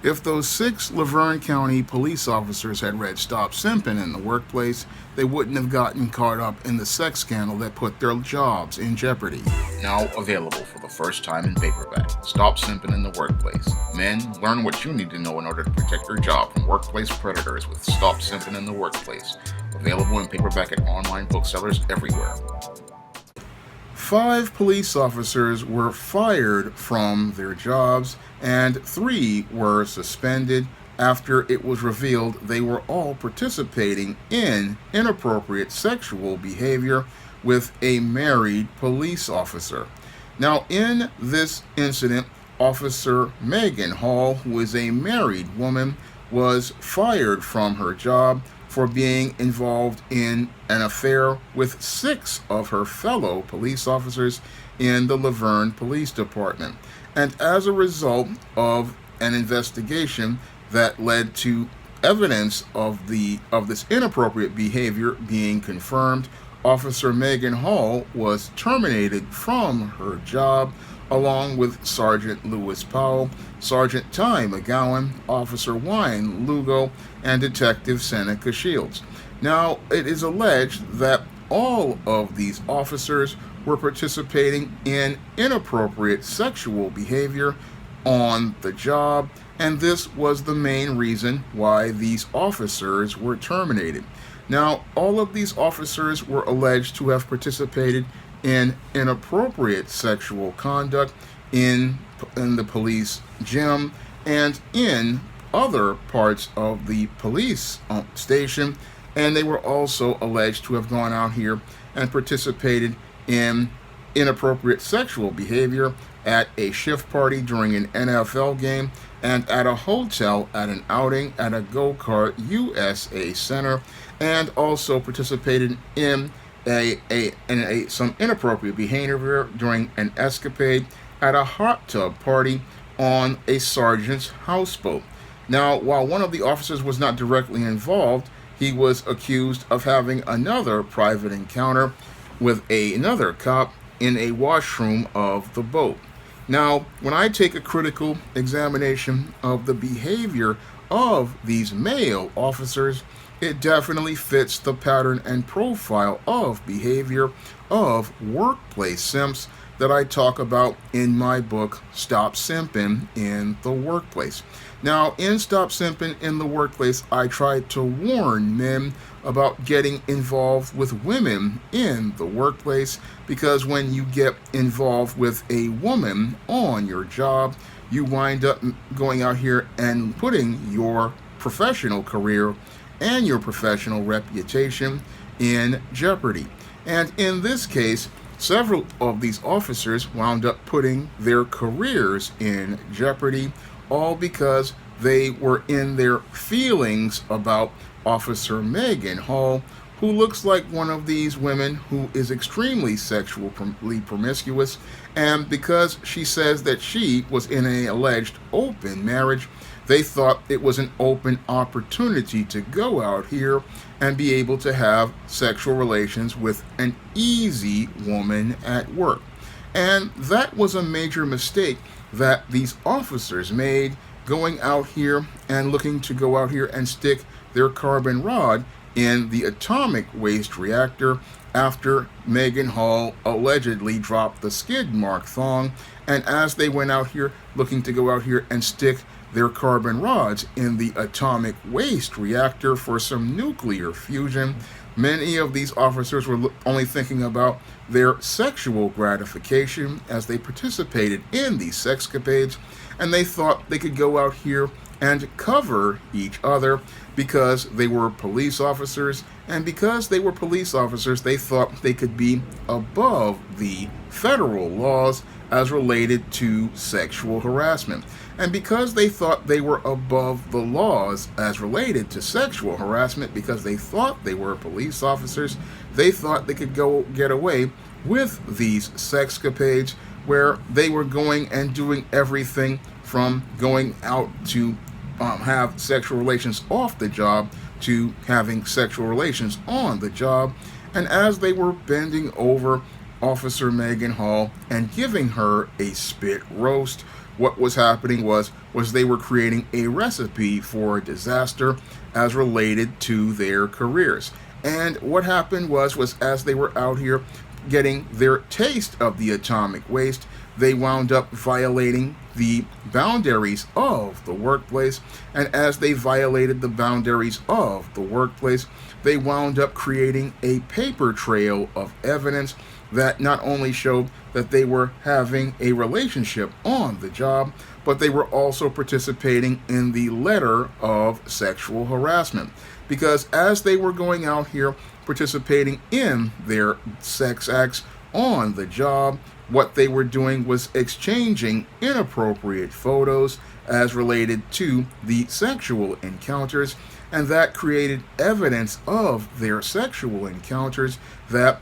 If those 6 Lavergne County police officers had read Stop Simping in the workplace, they wouldn't have gotten caught up in the sex scandal that put their jobs in jeopardy. Now available for the first time in paperback. Stop Simping in the Workplace. Men, learn what you need to know in order to protect your job from workplace predators with Stop Simping in the Workplace. Available in paperback at online booksellers everywhere. 5 police officers were fired from their jobs, and 3 were suspended after it was revealed they were all participating in inappropriate sexual behavior with a married police officer. Now, in this incident, Officer Megan Hall, who is a married woman, was fired from her job for being involved in an affair with 6 of her fellow police officers in the Lavergne Police Department. And as a result of an investigation that led to evidence of this inappropriate behavior being confirmed, Officer Megan Hall was terminated from her job along with Sergeant Lewis Powell, Sergeant Ty McGowan, Officer Wayne Lugo, and Detective Seneca Shields. Now, it is alleged that all of these officers were participating in inappropriate sexual behavior on the job, and this was the main reason why these officers were terminated. Now, all of these officers were alleged to have participated in inappropriate sexual conduct in the police gym and in other parts of the police station, and they were also alleged to have gone out here and participated in inappropriate sexual behavior at a shift party during an NFL game and at a hotel at an outing at a Go-Kart USA Center, and also participated in some inappropriate behavior during an escapade at a hot tub party on a sergeant's houseboat. Now, while one of the officers was not directly involved, he was accused of having another private encounter with another cop in a washroom of the boat. Now, when I take a critical examination of the behavior of these male officers, it definitely fits the pattern and profile of behavior of workplace simps that I talk about in my book, Stop Simping in the Workplace. Now, in Stop Simping in the Workplace, I try to warn men about getting involved with women in the workplace, because when you get involved with a woman on your job, you wind up going out here and putting your professional career and your professional reputation in jeopardy. And in this case, several of these officers wound up putting their careers in jeopardy, all because they were in their feelings about Officer Megan Hall, who looks like one of these women who is extremely sexually promiscuous, and because she says that she was in an alleged open marriage, they thought it was an open opportunity to go out here and be able to have sexual relations with an easy woman at work. And that was a major mistake that these officers made, going out here and looking to go out here and stick their carbon rod in the atomic waste reactor after Megan Hall allegedly dropped the skid mark thong. And as they went out here looking to go out here and stick their carbon rods in the atomic waste reactor for some nuclear fusion, many of these officers were only thinking about their sexual gratification as they participated in these sexcapades, and they thought they could go out here and cover each other because they were police officers, and because they were police officers, they thought they could be above the federal laws as related to sexual harassment. And because they thought they were above the laws as related to sexual harassment, because they thought they were police officers, they thought they could go get away with these sexcapades where they were going and doing everything from going out to have sexual relations off the job to having sexual relations on the job. And as they were bending over Officer Megan Hall and giving her a spit roast, what was happening was they were creating a recipe for disaster as related to their careers. And what happened was as they were out here getting their taste of the atomic waste, they wound up violating the boundaries of the workplace. And as they violated the boundaries of the workplace, they wound up creating a paper trail of evidence that not only showed that they were having a relationship on the job, but they were also participating in the letter of sexual harassment. Because as they were going out here participating in their sex acts on the job, what they were doing was exchanging inappropriate photos as related to the sexual encounters, and that created evidence of their sexual encounters that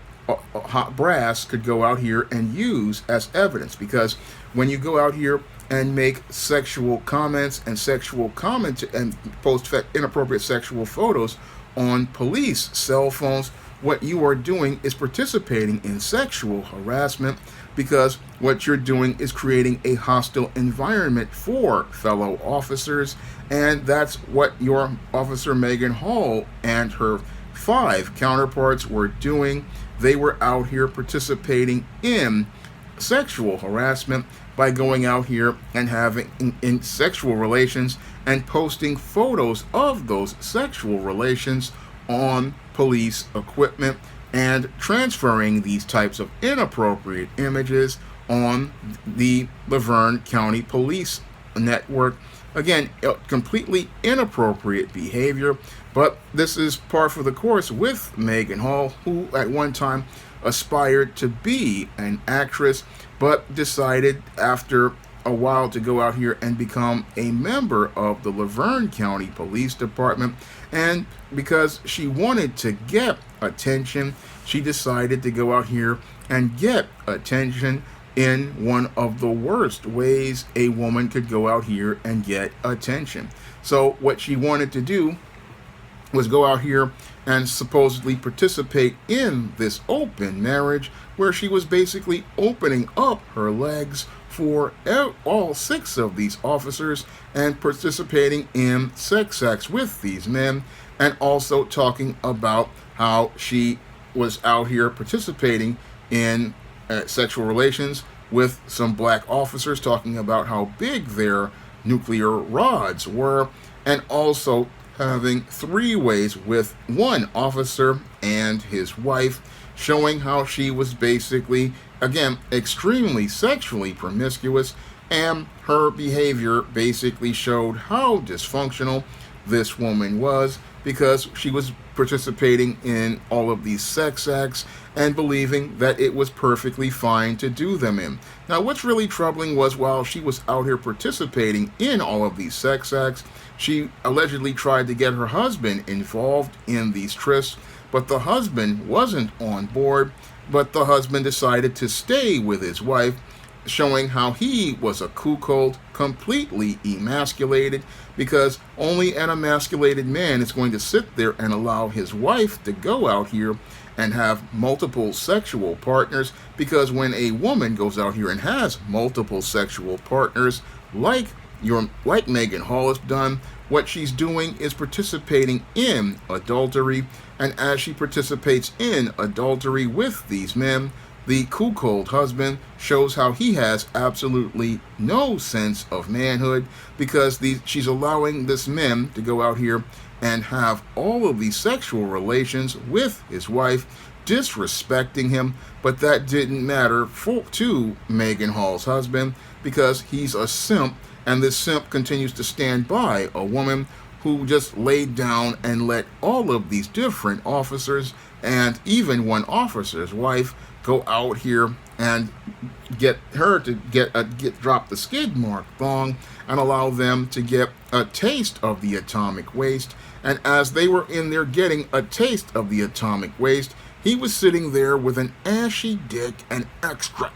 hot brass could go out here and use as evidence. Because when you go out here and make sexual comments and sexual comment and post inappropriate sexual photos on police cell phones, what you are doing is participating in sexual harassment, because what you're doing is creating a hostile environment for fellow officers. And that's what your officer Megan Hall and her 5 counterparts were doing. They were out here participating in sexual harassment by going out here and having in sexual relations and posting photos of those sexual relations on police equipment and transferring these types of inappropriate images on the Lavergne County Police Network. Again, completely inappropriate behavior, but this is par for the course with Megan Hall, who at one time aspired to be an actress, but decided after a while to go out here and become a member of the Lavergne County Police Department. And because she wanted to get attention, she decided to go out here and get attention in one of the worst ways a woman could go out here and get attention. So what she wanted to do was go out here and supposedly participate in this open marriage, where she was basically opening up her legs for all 6 of these officers and participating in sex acts with these men, and also talking about how she was out here participating in sexual relations with some black officers, talking about how big their nuclear rods were, and also having 3 ways with one officer and his wife, showing how she was basically, again, extremely sexually promiscuous, and her behavior basically showed how dysfunctional this woman was, because she was participating in all of these sex acts and believing that it was perfectly fine to do them in. Now, what's really troubling was, while she was out here participating in all of these sex acts, she allegedly tried to get her husband involved in these trysts, but the husband wasn't on board. But the husband decided to stay with his wife, showing how he was a cuckold, completely emasculated, because only an emasculated man is going to sit there and allow his wife to go out here and have multiple sexual partners. Because when a woman goes out here and has multiple sexual partners, like Megan Hall has done, what she's doing is participating in adultery. And as she participates in adultery with these men, the cuckold husband shows how he has absolutely no sense of manhood, because she's allowing this man to go out here and have all of these sexual relations with his wife, disrespecting him. But that didn't matter to Megan Hall's husband, because he's a simp, and this simp continues to stand by a woman who just laid down and let all of these different officers, and even one officer's wife, go out here and get her to drop the skid mark thong and allow them to get a taste of the atomic waste. And as they were in there getting a taste of the atomic waste, he was sitting there with an ashy dick and extra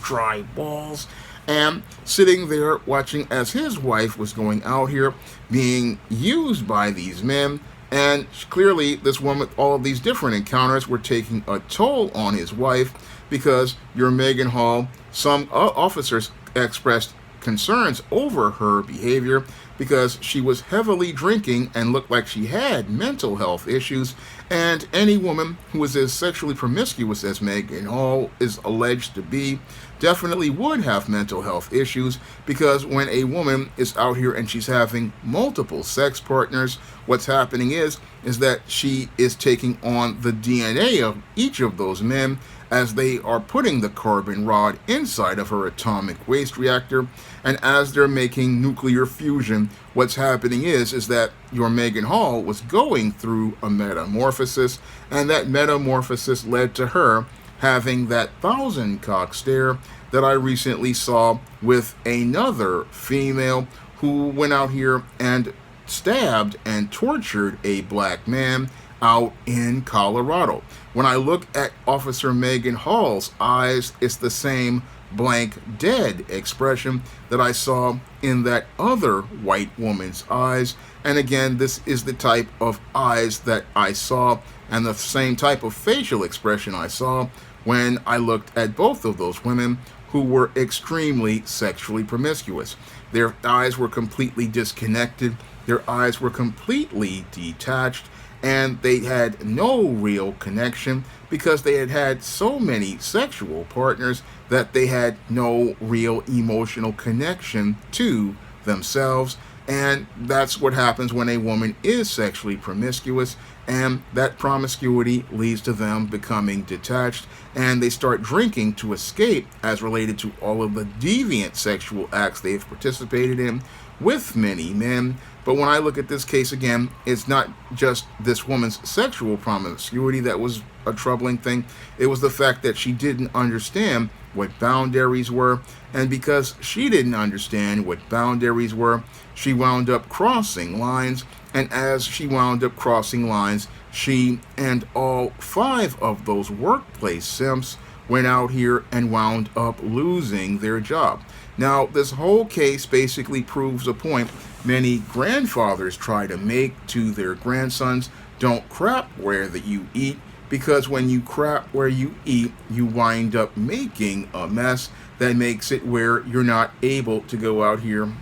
dry balls, and sitting there watching as his wife was going out here being used by these men, And clearly, this woman, all of these different encounters were taking a toll on his wife because your Megan Hall, some officers expressed concerns over her behavior because she was heavily drinking and looked like she had mental health issues. And any woman who is as sexually promiscuous as Megan Hall is alleged to be definitely would have mental health issues, because when a woman is out here and she's having multiple sex partners, what's happening is that she is taking on the DNA of each of those men as they are putting the carbon rod inside of her atomic waste reactor. And as they're making nuclear fusion, what's happening is that your Megan Hall was going through a metamorphosis, and that metamorphosis led to her having that thousand cock stare that I recently saw with another female who went out here and stabbed and tortured a black man out in Colorado. When I look at Officer Megan Hall's eyes, it's the same blank dead expression that I saw in that other white woman's eyes. And again, this is the type of eyes that I saw and the same type of facial expression I saw when I looked at both of those women who were extremely sexually promiscuous. Their eyes were completely disconnected, their eyes were completely detached, and they had no real connection because they had had so many sexual partners that they had no real emotional connection to themselves. And that's what happens when a woman is sexually promiscuous, and that promiscuity leads to them becoming detached, and they start drinking to escape as related to all of the deviant sexual acts they've participated in with many men. But when I look at this case again, it's not just this woman's sexual promiscuity that was a troubling thing. It was the fact that she didn't understand what boundaries were, and because she didn't understand what boundaries were, she wound up crossing lines. And as she wound up crossing lines, she and all 5 of those workplace simps went out here and wound up losing their job. Now, this whole case basically proves a point many grandfathers try to make to their grandsons: don't crap where that you eat, because when you crap where you eat, you wind up making a mess that makes it where you're not able to go out here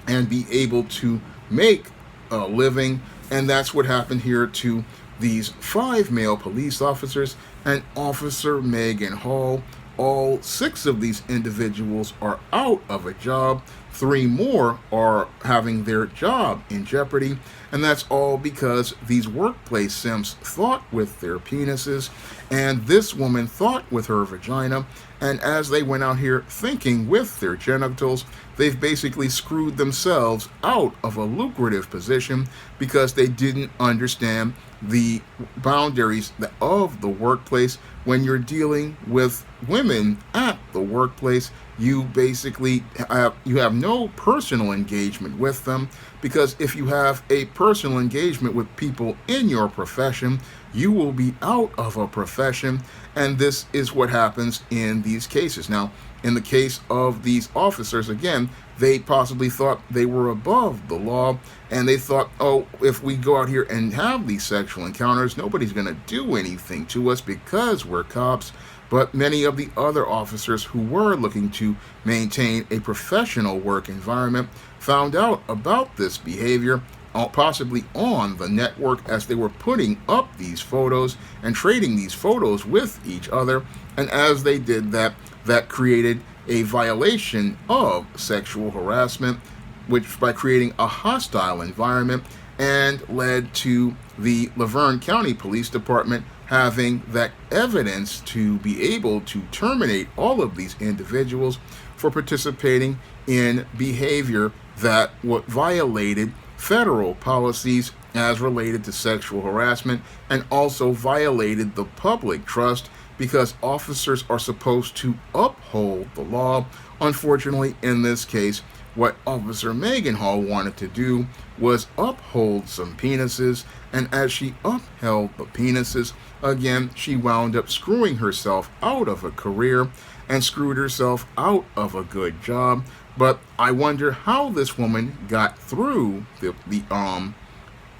and be able to make a living. And that's what happened here to these 5 male police officers and Officer Megan Hall. All 6 of these individuals are out of a job. 3 more are having their job in jeopardy. And that's all because these workplace simps thought with their penises, and this woman thought with her vagina. And as they went out here thinking with their genitals, they've basically screwed themselves out of a lucrative position because they didn't understand the boundaries of the workplace. When you're dealing with women at the workplace, you basically have no personal engagement with them, because if you have a personal engagement with people in your profession, you will be out of a profession. And this is what happens in these cases. Now, in the case of these officers, again, they possibly thought they were above the law, and they thought, oh, if we go out here and have these sexual encounters, nobody's going to do anything to us because we're cops. But many of the other officers who were looking to maintain a professional work environment found out about this behavior, possibly on the network, as they were putting up these photos and trading these photos with each other. And as they did that, that created a violation of sexual harassment, which by creating a hostile environment, and led to the Lavergne County Police Department having that evidence to be able to terminate all of these individuals for participating in behavior that violated federal policies as related to sexual harassment, and also violated the public trust, because officers are supposed to uphold the law. Unfortunately, in this case, what Officer Megan Hall wanted to do was uphold some penises, and as she upheld the penises, again, she wound up screwing herself out of a career and screwed herself out of a good job. But I wonder how this woman got through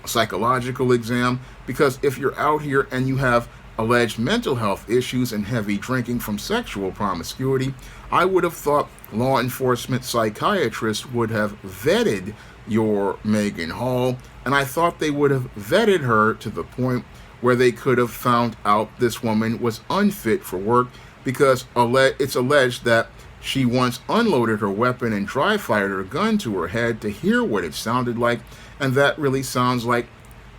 psychological exam, because if you're out here and you have alleged mental health issues and heavy drinking from sexual promiscuity, I would have thought law enforcement psychiatrists would have vetted your Megan Hall, and I thought they would have vetted her to the point where they could have found out this woman was unfit for work, because it's alleged that she once unloaded her weapon and dry fired her gun to her head to hear what it sounded like, and that really sounds like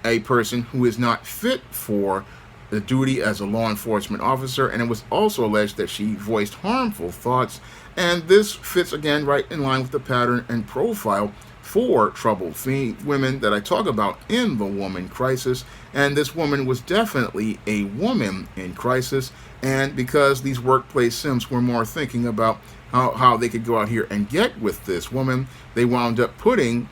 a person who is not fit for the duty as a law enforcement officer. And it was also alleged that she voiced harmful thoughts, and this fits again right in line with the pattern and profile for troubled women that I talk about in The Woman Crisis. And this woman was definitely a woman in crisis, and because these workplace simps were more thinking about how they could go out here and get with this woman, they wound up putting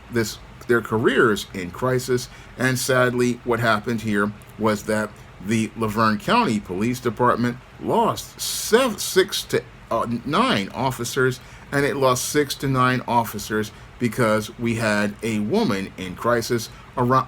their careers in crisis. And sadly, what happened here was that the Lavergne County Police Department lost 6 to 9 officers, and it lost 6 to 9 officers because we had a woman in crisis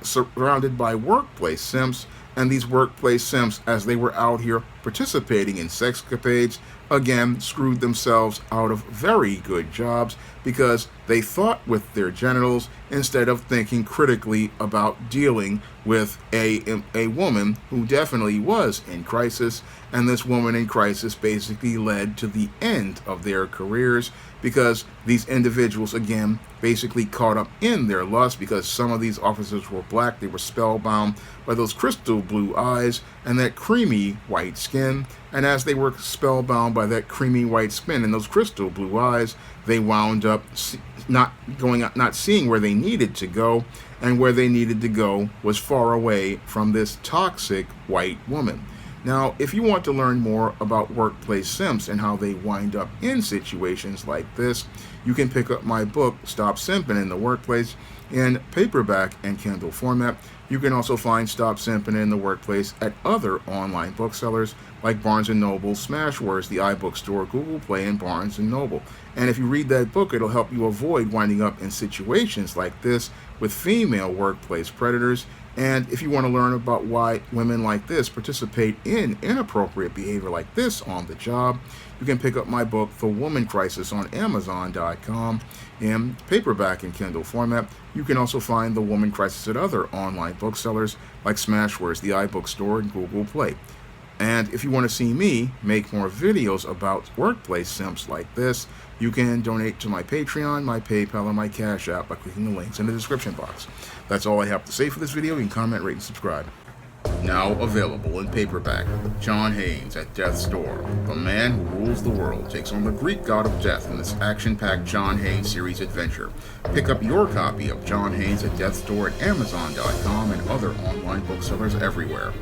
surrounded by workplace simps. And these workplace simps, as they were out here participating in sexcapades, again screwed themselves out of very good jobs because they thought with their genitals instead of thinking critically about dealing with a woman who definitely was in crisis. And this woman in crisis basically led to the end of their careers, because these individuals again basically caught up in their lust, because some of these officers were black. They were spellbound by those crystal blue eyes and that creamy white skin. And as they were spellbound by that creamy white skin and those crystal blue eyes, they wound up not seeing where they needed to go, and where they needed to go was far away from this toxic white woman. Now, if you want to learn more about workplace simps and how they wind up in situations like this, you can pick up my book, Stop Simping in the Workplace, in paperback and Kindle format. You can also find Stop Simping in the Workplace at other online booksellers like Barnes & Noble, Smashwords, the iBookstore, Google Play, and Barnes & Noble. And if you read that book, it'll help you avoid winding up in situations like this with female workplace predators. And if you want to learn about why women like this participate in inappropriate behavior like this on the job, you can pick up my book, The Woman Crisis, on Amazon.com in paperback and Kindle format. You can also find The Woman Crisis at other online booksellers like Smashwords, the iBookstore, and Google Play. And if you want to see me make more videos about workplace simps like this, you can donate to my Patreon, my PayPal, or my Cash App by clicking the links in the description box. That's all I have to say for this video. You can comment, rate, and subscribe. Now available in paperback, John Haynes at Death's Door. The man who rules the world takes on the Greek god of death in this action-packed John Haynes series adventure. Pick up your copy of John Haynes at Death's Door at Amazon.com and other online booksellers everywhere.